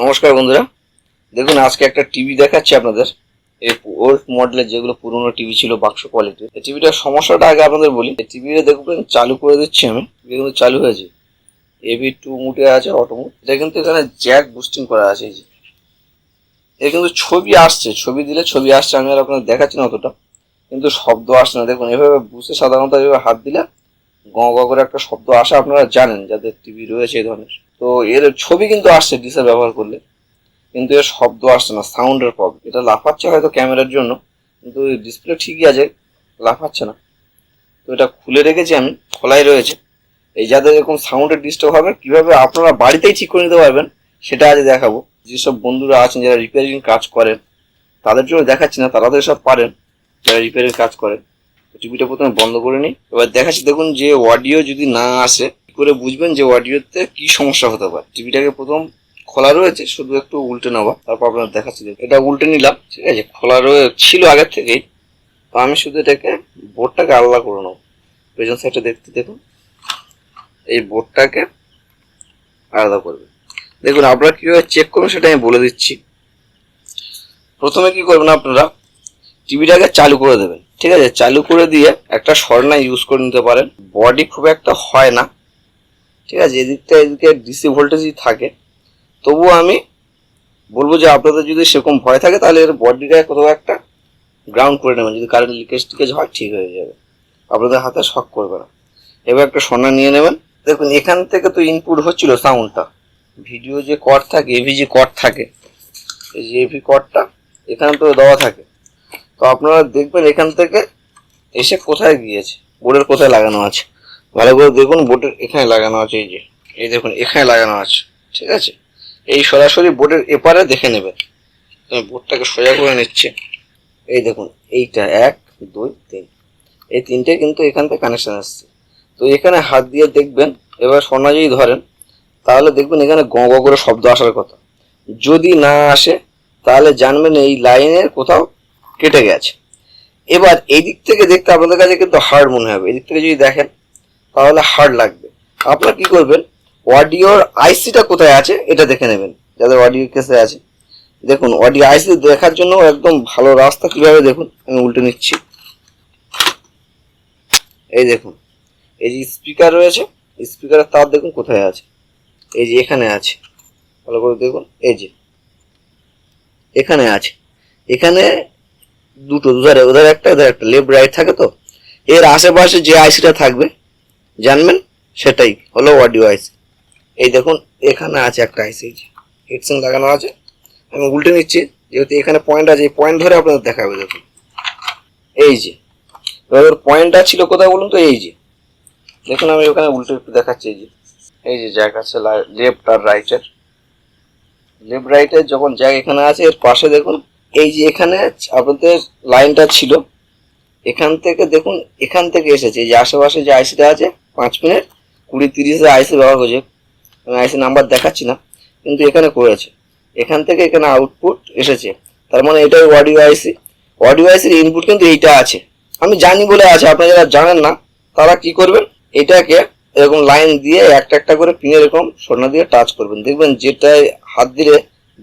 নমস্কার বন্ধুরা, দেখুন আজকে একটা টিভি দেখাচ্ছি আপনাদের। এই ওল্ড মডেলের যেগুলো পুরোনো টিভি ছিল বাক্স কোয়ালিটির, এই টিভিটার সমস্যাটা আগে আপনাদের বলি। এই টিভিটা দেখবেন চালু করে দিচ্ছি আমি, কিন্তু চালু হয়েছে। AV2 মুডে আছে, অটো মুড। এটা কিন্তু এখানে জ্যাক বুস্টিং করা আছে। এই যে এর কিন্তু ছবি আসছে, ছবি দিলে ছবি আসছে, আমি আর আপনাদের দেখাচ্ছি না অতটা, কিন্তু শব্দ আসছে না। দেখুন এভাবে বুঝতে সাধারণত এভাবে হাত দিলে গ গ করে একটা শব্দ আসে, আপনারা জানেন যাদের টিভি রয়েছে এই ধরনের। তো এর ছবি কিন্তু আসছে ডিসেল ব্যবহার করলে, কিন্তু এর শব্দ আসছে না, সাউন্ডের প্রবলেম। এটা লাফাচ্ছে হয়তো ক্যামেরার জন্য, কিন্তু ডিসপ্লে ঠিকই আছে, লাফাচ্ছে না। তো এটা খুলে রেখেছি আমি, খোলাই রয়েছে। এই যাদের এরকম সাউন্ডের ডিস্টার্ব হবে, কিভাবে আপনারা বাড়িতেই ঠিক করে নিতে পারবেন সেটা আজ দেখাবো। যেসব বন্ধুরা আছেন যারা রিপেয়ারিং কাজ করেন, তাদের জন্য দেখাচ্ছি না, তারা তো সব পারেন যারা রিপেয়ারিং কাজ করেন। টিভিটা প্রথমে বন্ধ করে নিই, এবার দেখাচ্ছি। দেখুন যে অডিও যদি না আসে, কি করে বুঝবেন যে অডিওতে কি সমস্যা হতে পারে। টিভিটাকে প্রথম খোলা রয়েছে, শুধু একটু উল্টে নেওয়া, তারপর আপনার দেখাচ্ছি। এটা উল্টে নিলাম, ঠিক আছে, খোলা ছিল আগের থেকেই। তো আমি শুধু এটাকে বোর্ডটাকে আলাদা করে নেবো। পেছন সাইডটা দেখতে দেখুন, এই বোর্ডটাকে আলাদা করবে। দেখুন আপনারা কিভাবে চেক করবেন সেটা আমি বলে দিচ্ছি। প্রথমে কি করবেন, আপনারা টিভিটাকে চালু করে দেবেন, ঠিক আছে। চালু করে দিয়ে একটা সরনা ইউজ করে নিতে পারেন, বডি খুব একটা হয় না, ঠিক আছে। এদিকে ডিসি ভোল্টেজই থাকে। তবুও আমি বলবো যে আপনাদের যদি সেরকম ভয় থাকে, তাহলে এর বডিটাকে কোথাও একটা গ্রাউন্ড করে নেবেন। যদি কারেন্ট লিকেজ হয়, ঠিক হয়ে যাবে, আপনাদের হাতে শক করবে না। এবার একটা সরনা নিয়ে নেবেন। দেখুন এখান থেকে তো ইনপুট হচ্ছিল সাউন্ডটা, ভিডিও যে কর্ড থাকে, এভি যে কর্ড থাকে, এই যে এভি কর্ডটা এখানে তো দেওয়া থাকে। তো আপনারা দেখবেন এখান থেকে এসে কোথায় গিয়েছে, বোর্ডের কোথায় লাগানো আছে। ভালো করে দেখুন, বোর্ডের এখানে লাগানো আছে। এই দেখুন এখানে লাগানো আছে, ঠিক আছে। এই সরাসরি বোর্ডের এপারে দেখে নেবেন। বোর্ডটাকে সোজা করে নিচ্ছে। এই দেখুন এইটা 1 2 3, এই তিনটে কিন্তু এখান থেকে কানেকশন আসছে। তো এখানে হাত দিয়ে দেখবেন, এবার সোনা যদি ধরেন, তাহলে দেখবেন এখানে গ গ করে শব্দ আসার কথা। যদি না আসে, তাহলে জানবেন এই লাইনের কোথাও কেটে গেছে। এবার এই দিক থেকে দেখতে আপনাদের কাছে কিন্তু হার্ড মনে হবে, এদিক থেকে যদি দেখেন তাহলে হার্ড লাগবে। আপনারা কি করবেন, অডিওর আইসিটা কোথায় আছে এটা দেখে নেবেন, যাদের অডিও কেসে আছে। দেখুন অডিও আইসি দেখার জন্য একদম ভালো রাস্তা কিভাবে, দেখুন আমি উল্টে নিচ্ছি। এই দেখুন, এই যে স্পিকার রয়েছে, স্পিকারের তার দেখুন কোথায় আছে, এই যে এখানে আছে। ভালো করে দেখুন, এই যে এখানে আছে। এখানে দুটো, ওধারে একটা, লেফট রাইট থাকে। তো এর আশেপাশে যে আইসিটা থাকবে জানবেন সেটাই হলো অডিও আইসি। এই দেখুন এখানে আছে একটা আইসি, হেডসিং লাগানো আছে। আমি উল্টে নিচ্ছি, যেহেতু এখানে পয়েন্ট আছে, এই পয়েন্ট ধরে আপনাদের দেখাবে। দেখুন এই যে এবার পয়েন্টটা ছিল কোথায় বলুন তো, এই যে দেখুন আমি ওখানে উল্টে একটু দেখাচ্ছি। এই যে জ্যাক আছে লেফট আর রাইটের, লেফট রাইটের যখন জ্যাক এখানে আছে, এর পাশে দেখুন এই যে এখানে আপনাদের লাইনটা ছিল, এখান থেকে দেখুন এখান থেকে এসেছে। এই যে আশেপাশে যে আইসিটা আছে 5 মিনিট 20-30 আইসি ব্যবহার করছে, আমি আইসি নাম্বার দেখাচ্ছি না, কিন্তু এখানে করেছে। এখান থেকে এখানে আউটপুট এসেছে, তার মানে এটাই অডিও আইসি। অডিও আইসির ইনপুট কিন্তু এইটা আছে, আমি জানি বলে আছে। আপনারা যারা জানেন না তারা কি করবেন, এটাকে এরকম লাইন দিয়ে একটা একটা করে পিনে এরকম সরনা দিয়ে টাচ করবেন। দেখবেন যেটাই হাত দিলে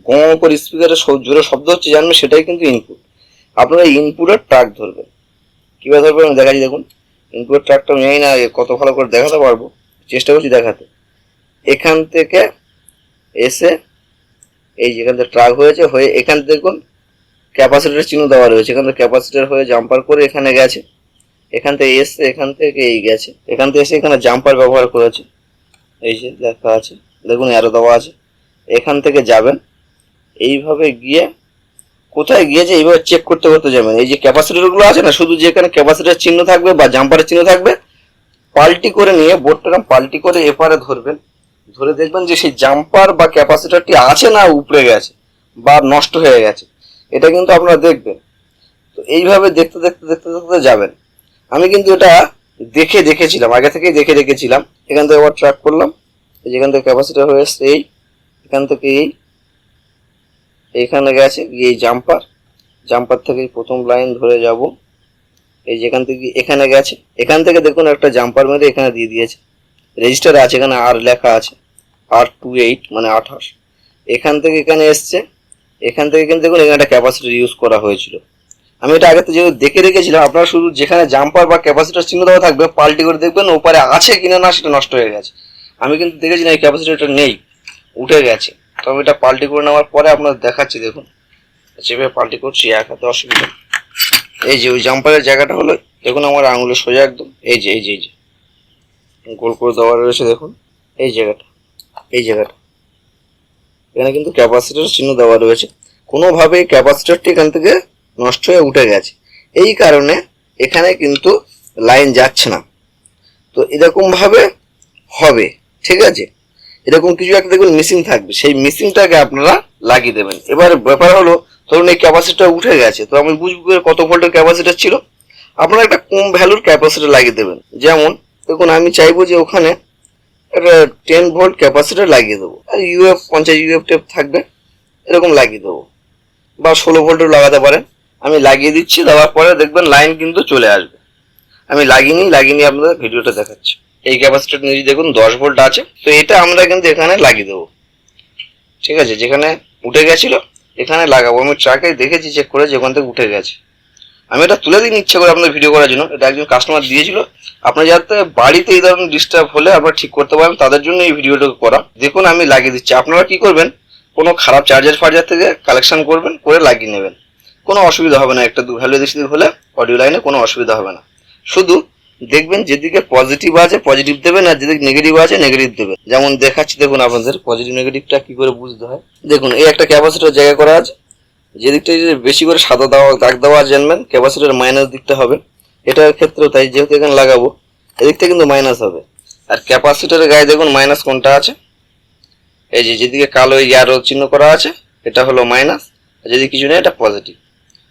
গ করে স্পিকারে জোরে শব্দ হচ্ছে, জানবেন সেটাই কিন্তু ইনপুট। আপনারা ইনপুটের ট্র্যাক ধরবেন। কীভাবে ধরবেন আমি দেখাচ্ছি। দেখুন ইনপুটের ট্র্যাকটা আমি জানি না কত ভালো করে দেখাতে পারবো, চেষ্টা করছি দেখাতে। এখান থেকে এসে এই যেখান থেকে ট্র্যাক হয়েছে, হয়ে এখান থেকে দেখুন ক্যাপাসিটরের চিহ্ন দেওয়া রয়েছে, এখান থেকে ক্যাপাসিটর হয়ে জাম্পার করে এখানে গেছে। এখান থেকে এসে এখান থেকে এই গেছে, এখান থেকে এসে এখানে জাম্পার ব্যবহার করেছে, এই যে দেখা আছে, দেখুন অ্যারো দেওয়া আছে। এখান থেকে যাবেন, এইভাবে গিয়ে কোথায় গিয়েছে এইভাবে চেক করতে করতে যাবেন। এই যে ক্যাপাসিটরগুলো আছে না, শুধু যেখানে ক্যাপাসিটর চিহ্ন থাকবে বা জাম্পারের চিহ্ন থাকবে, পাল্টি করে নিয়ে বোর্ডটা পাল্টি করে এপারে ধরবেন। ধরে দেখবেন যে সেই জাম্পার বা ক্যাপাসিটরটি আছে না উপড়ে গেছে বা নষ্ট হয়ে গেছে, এটা কিন্তু আপনারা দেখবেন। তো এইভাবে দেখতে দেখতে দেখতে দেখতে যাবেন। আমি কিন্তু এটা দেখেছিলাম, আগে থেকেই দেখে রেখেছিলাম। এখান থেকে আবার ট্র্যাক করলাম, যেখান থেকে ক্যাপাসিটর হয়ে এসছে, এখান থেকে এইখানে গেছে, এই জাম্পার থেকে প্রথম লাইন ধরে যাব, এই যেখান থেকে এখানে গেছে। এখান থেকে দেখুন একটা জাম্পার মেরে এখানে দিয়ে দিয়েছে, রেজিস্টার আছে, এখানে আর লেখা আছে R28 মানে 28। এখান থেকে এখানে এসছে, এখান থেকে কিন্তু দেখুন এখানে একটা ক্যাপাসিটর ইউজ করা হয়েছিল। আমি এটা আগে তো যেহেতু দেখে রেখেছিলাম, আপনারা শুধু যেখানে জাম্পার বা ক্যাপাসিটর চিহ্ন দেওয়া থাকবে পাল্টি করে দেখবেন ওপারে আছে কিনা না সেটা নষ্ট হয়ে গেছে। আমি কিন্তু দেখেছি না এই ক্যাপাসিটরটা নেই, উঠে গেছে। তো আমি এটা পাল্টি করে নেওয়ার পরে আপনাদের দেখাচ্ছি। দেখুন যেভাবে পাল্টি করছি এক হাতে অসুবিধা। এই যে ওই জাম্পারের জায়গাটা হলো, দেখুন আমার আঙুলে সোজা একদম, এই যে এই যে এই যে গোল করে দেওয়া রয়েছে, দেখুন এই জায়গাটা, এই জায়গাটা এখানে কিন্তু ক্যাপাসিটর চিহ্ন দেওয়া রয়েছে। কোনোভাবেই ক্যাপাসিটরটি এখান থেকে নষ্ট হয়ে উঠে গেছে, এই কারণে এখানে কিন্তু লাইন যাচ্ছে না। তো এরকম ভাবে হবে, ঠিক আছে। এরকম কিছু একটা দেখুন মিসিং থাকবে, সেই মিসিংটাকে আপনারা লাগিয়ে দেবেন। এবার ব্যাপার হলো, ধরুন এই ক্যাপাসিটর উঠে গেছে, তো আমি বুঝবো কত ভোল্টের ক্যাপাসিটর ছিল। আপনারা একটা কম ভ্যালুর ক্যাপাসিটর লাগিয়ে দেবেন। যেমন দেখুন আমি চাইবো যে ওখানে একটা 10 ভোল্ট ক্যাপাসিটর লাগিয়ে দেবো, আর ইউএফ 50 ইউএফ টেপ থাকবে, এরকম লাগিয়ে দেবো, বা 16 ভোল্টও লাগাতে পারেন। আমি লাগিয়ে দিচ্ছি, দেওয়ার পরে দেখবেন লাইন কিন্তু চলে আসবে। আমি লাগিয়ে আপনাদের ভিডিওটা দেখাচ্ছি। এই ক্যাপাসিটর নিয়ে দেখুন 10 ভোল্ট আছে, তো এটা আমরা কিন্তু এখানে লাগিয়ে দেবো, ঠিক আছে। যেখানে উঠে গেছিল এখানে লাগাবো। আমি ট্রাকে দেখেছি, চেক করে, যে ওখান থেকে উঠে গেছে। আমি এটা তুলে দিন ইচ্ছে করে আপনাদের ভিডিও করার জন্য। এটা একজন কাস্টমার দিয়েছিল। আপনার যাতে বাড়িতে এই ধরনের ডিস্টার্ব হলে আপনারা ঠিক করতে পারেন, তাদের জন্য এই ভিডিওটা করা। দেখুন আমি লাগিয়ে দিচ্ছি। আপনারা কি করবেন, কোনো খারাপ চার্জার ফার্জার থেকে কালেকশন করবেন, করে লাগিয়ে নেবেন, কোনো অসুবিধা হবে না। একটা দু ভ্যালু এদিক সেদিক হলে অডিও লাইনে কোনো অসুবিধা হবে না। শুধু দেখবেন যেদিকে পজিটিভ আছে পজিটিভ দেবেন, আর যেদিকে নেগেটিভ আছে নেগেটিভ দেবেন। যেমন দেখাচ্ছি দেখুন আপনাদের পজিটিভ নেগেটিভটা কি করে বুঝতে হয়। দেখুন এই একটা ক্যাপাসিটর জায়গা করা আছে, যেদিকটা বেশি করে সাদা দেওয়া দাগ দেওয়া জানবেন ক্যাপাসিটর মাইনাস দিকটা হবে। এটার ক্ষেত্রেও তাই, যেহেতু এখানে লাগাবো এদিকটা কিন্তু মাইনাস হবে। আর ক্যাপাসিটরের গায়ে দেখুন মাইনাস কোনটা আছে, এই যে যেদিকে কালো এই অ্যারো চিহ্ন করা আছে এটা হলো মাইনাস, আর যদি কিছু নেই এটা পজিটিভ।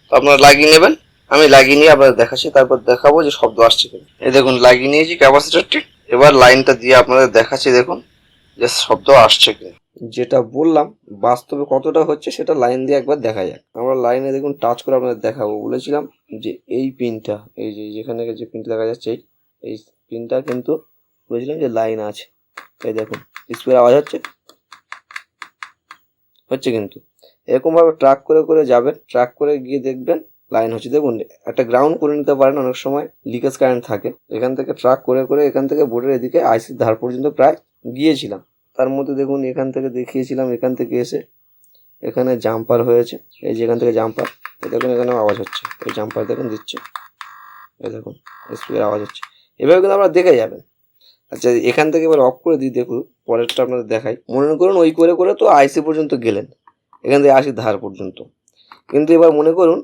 তো আপনারা লাগিয়ে নেবেন। আমি লাগিয়ে নিয়ে আপনাদের দেখাচ্ছি, তারপর দেখাবো যে শব্দ আসছে কিনা। এই দেখুন লাগিয়ে নিয়েছি ক্যাপাসিটরটি। এবার লাইনটা দিয়ে আপনাদের দেখাচ্ছি, দেখুন যে শব্দ আসছে কিনা। যেটা বললাম বাস্তবে কতটা হচ্ছে সেটা লাইন দিয়ে একবার দেখা যাক। আমরা লাইনে দেখুন টাচ করে আপনাদের দেখাবো। বলেছিলাম যে এই পিনটা, এই যে যেখানে যে পিনটা দেখা যাচ্ছে এই পিনটা কিন্তু বলেছিলাম যে লাইন আছে। এই দেখুন স্পিড আওয়াজ হচ্ছে কিন্তু এরকম ভাবে ট্র্যাক করে করে যাবেন, ট্র্যাক করে গিয়ে দেখবেন লাইন হচ্ছে। দেখুন একটা গ্রাউন্ড করে নিতে পারেন, অনেক সময় লিকেজ কারেন্ট থাকে। এখান থেকে ট্র্যাক করে করে এখান থেকে বোর্ডের এদিকে আইসির ধার পর্যন্ত প্রায় গিয়েছিলাম। তার মধ্যে দেখুন এখান থেকে দেখিয়েছিলাম, এখান থেকে এসে এখানে জাম্পার হয়েছে, এই যে এখান থেকে জাম্পার, এই দেখুন এখানে আওয়াজ হচ্ছে, এই জাম্পার দেখুন দিচ্ছে, এই দেখুন স্পিডের আওয়াজ হচ্ছে। এভাবে কিন্তু আপনারা দেখে যাবেন। আচ্ছা এখান থেকে এবার অফ করে দিই, দেখুন পরেরটা আপনাদের দেখাই। মনে করুন ওই করে করে তো আইসি পর্যন্ত গেলেন, এখান থেকে আইসির ধার পর্যন্ত, কিন্তু এবার মনে করুন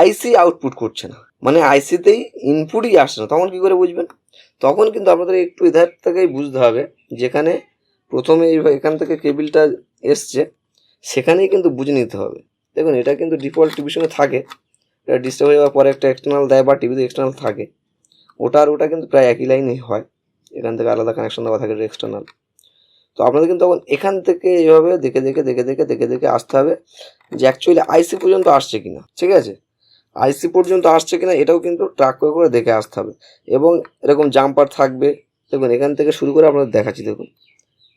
আইসি আউটপুট করছে না, মানে আইসিতেই ইনপুটই আসছে না, তখন কি করে বুঝবেন? তখন কিন্তু আপনাদের একটু এধার থেকেই বুঝতে হবে, যেখানে প্রথমে এখান থেকে কেবিলটা এসছে সেখানেই কিন্তু বুঝে নিতে হবে। দেখুন এটা কিন্তু ডিফল্ট টিভির সঙ্গে থাকে, এটা ডিস্টার্ব হয়ে যাওয়ার পরে একটা এক্সটার্নাল দেয় বা টিভিতে এক্সটার্নাল থাকে, ওটা আর ওটা কিন্তু প্রায় একই লাইনেই হয়। এখান থেকে আলাদা কানেকশন দেওয়া থাকে এক্সটার্নাল। তো আপনাদের কিন্তু তখন এখান থেকে এইভাবে দেখে দেখে দেখে দেখে দেখে দেখে আসতে হবে যে অ্যাকচুয়ালি আইসি পর্যন্ত আসছে কিনা, ঠিক আছে। আইসি পর্যন্ত আসছে কিনা এটাও কিন্তু ট্র্যাক করে করে দেখে আসতে হবে। এবং এরকম জাম্পার থাকবে, দেখুন এখান থেকে শুরু করে আপনাদের দেখাচ্ছি। দেখুন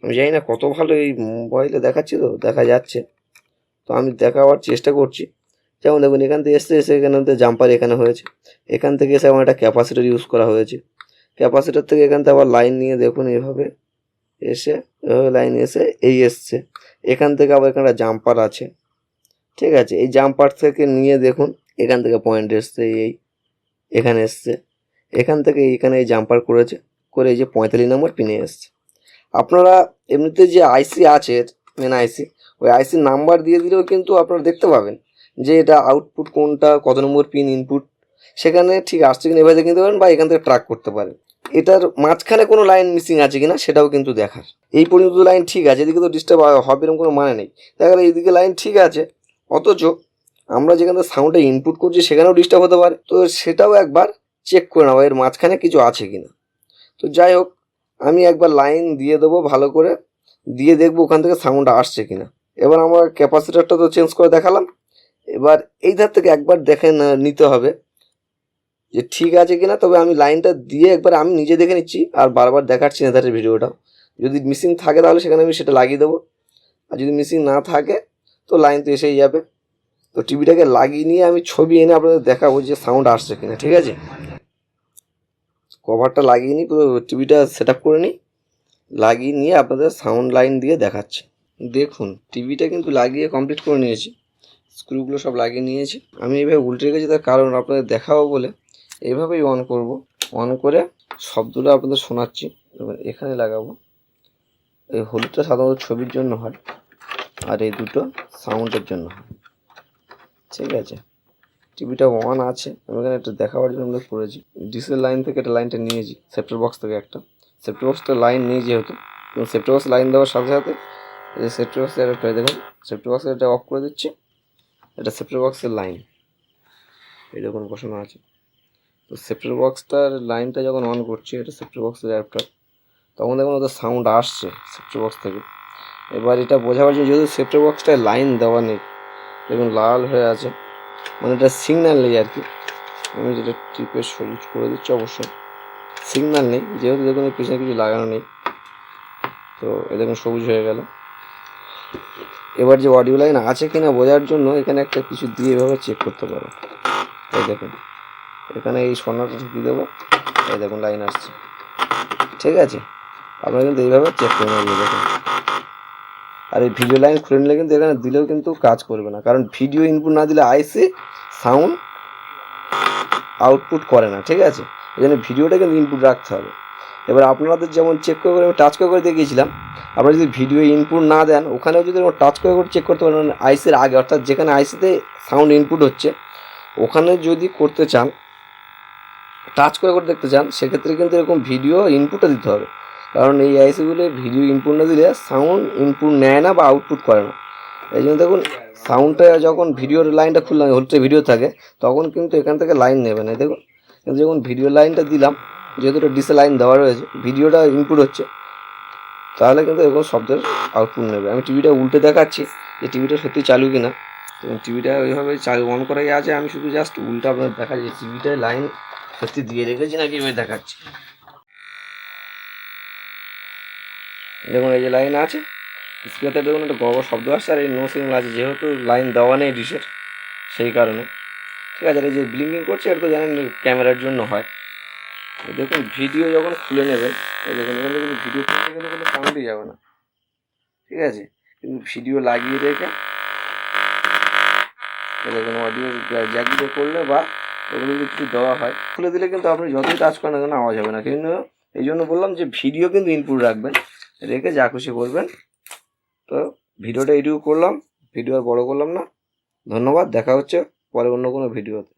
আমি জানি না কত ভালো এই মোবাইলে দেখাচ্ছি, তো দেখা যাচ্ছে, তো আমি দেখাবার চেষ্টা করছি। যেমন দেখুন এখান থেকে এসে এখানে জাম্পার এখানে হয়েছে, এখান থেকে এসে আমার একটা ক্যাপাসিটর ইউজ করা হয়েছে, ক্যাপাসিটর থেকে এখান থেকে আবার লাইন নিয়ে দেখুন এইভাবে এসে এভাবে লাইন এসে এই এসছে, এখান থেকে আবার এখানে জাম্পার আছে, ঠিক আছে। এই জাম্পার থেকে নিয়ে দেখুন এখান থেকে পয়েন্ট এসছে, এই এখানে এসছে, এখান থেকে এখানে এই জাম্পার করেছে, করে এই যে 45 নম্বর পিনে এসছে। আপনারা এমনিতে যে আইসি আছে মেন আইসি, ওই আইসির নাম্বার দিয়ে দিলেও কিন্তু আপনারা দেখতে পাবেন যে এটা আউটপুট কোনটা, কত নম্বর পিন ইনপুট, সেখানে ঠিক আসছে কিনা এভাবে দেখে নিতে পারেন, বা এখান থেকে ট্র্যাক করতে পারেন। এটার মাঝখানে কোনো লাইন মিসিং আছে কিনা সেটাও কিন্তু দেখার। এই পর্যন্ত লাইন ঠিক আছে, এদিকে তো ডিস্টার্ব হবে এরকম কোনো মানে নেই। দেখা গেলো এইদিকে লাইন ঠিক আছে, অথচ আমরা যেখানে সাউন্ডে ইনপুট করছি সেখানেও ডিস্টার্ব হতে পারে। তো সেটাও একবার চেক করে নেওয়া এর মাঝখানে কিছু আছে কিনা। তো যাই হোক আমি একবার লাইন দিয়ে দেবো ভালো করে, দিয়ে দেখবো ওখান থেকে সাউন্ড আসছে কিনা। এবার আমার ক্যাপাসিটারটা তো চেঞ্জ করে দেখালাম, এবার এই ধার থেকে একবার দেখে নিতে হবে যে ঠিক আছে কিনা। তবে আমি লাইনটা দিয়ে একবার আমি নিজে দেখে নিচ্ছি, আর বারবার দেখাচ্ছি না ধারের ভিডিওটা। যদি মিসিং থাকে তাহলে সেখানে আমি সেটা লাগিয়ে দেবো, আর যদি মিসিং না থাকে তো লাইন তো এসেই যাবে। তো টিভিটাকে লাগিয়ে নিয়ে আমি ছবি এনে আপনাদের দেখাবো যে সাউন্ড আসছে কিনা, ঠিক আছে। কভারটা লাগিয়ে নিই, পুরো টিভিটা সেট আপ করে নিই, লাগিয়ে নিয়ে আপনাদের সাউন্ড লাইন দিয়ে দেখাচ্ছি। দেখুন টিভিটা কিন্তু লাগিয়ে কমপ্লিট করে নিয়েছি, স্ক্রুগুলো সব লাগিয়ে নিয়েছি। আমি এইভাবে উল্টে রেখেছি তার কারণ আপনাদের দেখাবো বলে এইভাবেই অন করব। অন করে শব্দটা আপনাদের শোনাচ্ছি। এবার এখানে লাগাবো, এই হলুদটা সাধারণত ছবির জন্য হয় আর এই দুটো সাউন্ডের জন্য হয়, ঠিক আছে। টিভিটা অন আছে, আমি এখানে একটা দেখাবার জন্য আমরা করেছি। ডিসের লাইন থেকে একটা লাইনটা নিয়েছি, সেপ্টার বক্স থেকে একটা সেপ্টার বক্স থেকে লাইন নিয়ে যেহেতু সেপ্টার বক্স লাইন দেওয়ার সাথে সাথে এই সেপ্টার বক্সের একটা দেখুন, সেপ্টার বক্সের এটা অফ করে দিচ্ছি। এটা সেপ্টার বক্সের লাইন এই দেখুন বসানো আছে। তো সেপ্টার বক্সটার লাইনটা যখন অন করছি, এটা সেপ্টার বক্সের অ্যাপটা, তখন দেখুন ওদের সাউন্ড আসছে সেপ্টার বক্স থেকে। এবার এটা বোঝাবার জন্য যেহেতু সেপ্টার বক্সটায় লাইন দেওয়া নেই, দেখুন লাল হয়ে আছে, মানে এটা সিগন্যাল নেই আর কি। আমি যেটা টিপে সলিড করে দিচ্ছি, অবশ্যই সিগন্যাল নেই যেহেতু, দেখুন এর পিছনে কিছু লাগানো নেই। তো এ দেখুন সবুজ হয়ে গেল। এবার যে অডিও লাইন আছে কিনা বোঝার জন্য এখানে একটা কিছু দিয়ে এভাবে চেক করতে পারো। এই দেখুন এখানে এই স্বর্ণটা ঢুকিয়ে দেবো, এই দেখুন লাইন আসছে, ঠিক আছে। আপনারা কিন্তু এইভাবে চেক করে নেবেন দেখুন। আর এই ভিডিও লাইন খুলে নিলে কিন্তু এখানে দিলেও কিন্তু কাজ করবে না, কারণ ভিডিও ইনপুট না দিলে আইসি সাউন্ড আউটপুট করে না, ঠিক আছে। এই জন্য ভিডিওটা কিন্তু ইনপুট রাখতে হবে। এবার আপনাদের যেমন চেক করে আমি টাচ করে দেখিয়েছিলাম, আপনারা যদি ভিডিও ইনপুট না দেন ওখানেও যদি টাচ করে চেক করতে পারেন আইসির আগে, অর্থাৎ যেখানে আইসিতে সাউন্ড ইনপুট হচ্ছে ওখানে যদি করতে চান, টাচ করে দেখতে চান, সেক্ষেত্রে কিন্তু এরকম ভিডিও ইনপুটটা দিতে হবে। কারণ এই আইসিগুলো ভিডিও ইনপুট না দিলে সাউন্ড ইনপুট নেয় না বা আউটপুট করে না। এই জন্য দেখুন সাউন্ডটা যখন ভিডিওর লাইনটা খুললাম, হলুদটা ভিডিও থাকে, তখন কিন্তু এখান থেকে লাইন নেবে না দেখুন। কিন্তু যখন ভিডিও লাইনটা দিলাম, যেহেতু এটা ডিসে লাইন দেওয়া রয়েছে, ভিডিওটা ইনপুট হচ্ছে, তাহলে কিন্তু এরকম শব্দের আউটপুট নেবে। আমি টিভিটা উল্টে দেখাচ্ছি যে টিভিটা সত্যি চালু কিনা। টিভিটা ওইভাবে চালু অন করাই আছে, আমি শুধু জাস্ট উল্টা আপনার দেখাচ্ছি টিভিটায় লাইন সত্যি দিয়ে রেখেছি নাকি এভাবে দেখাচ্ছি। দেখুন এই যে লাইন আছে, স্পিকারটা দেখুন একটা বড় শব্দ আসছে, আর এই নো সিগন্যাল আছে যেহেতু লাইন দেওয়া নেই ডিশের, সেই কারণে, ঠিক আছে। আর এই যে ব্লিঙ্কিং করছে এটা তো জানেন ক্যামেরার জন্য হয়। দেখুন ভিডিও যখন খুলে নেবেন, এই দেখুন এখানে কিন্তু ভিডিও খুলতে গেলে কোনো সাউন্ডই যাবে না, ঠিক আছে। কিন্তু ভিডিও লাগিয়ে রেখে দেখুন অডিও জ্যাক দিয়ে করলে বা ওগুলো যদি কিছু দেওয়া হয়, খুলে দিলে কিন্তু আপনি যতই টাচ করেন না কেন আওয়াজ হবে না। কিন্তু এই জন্য বললাম যে ভিডিও কিন্তু ইনপুট রাখবেন, রেখে যা খুশি করবেন। তো ভিডিওটা এডিও করলাম, ভিডিও আর বড় করলাম না। ধন্যবাদ, দেখা হচ্ছে পরে অন্য কোনো ভিডিওতে।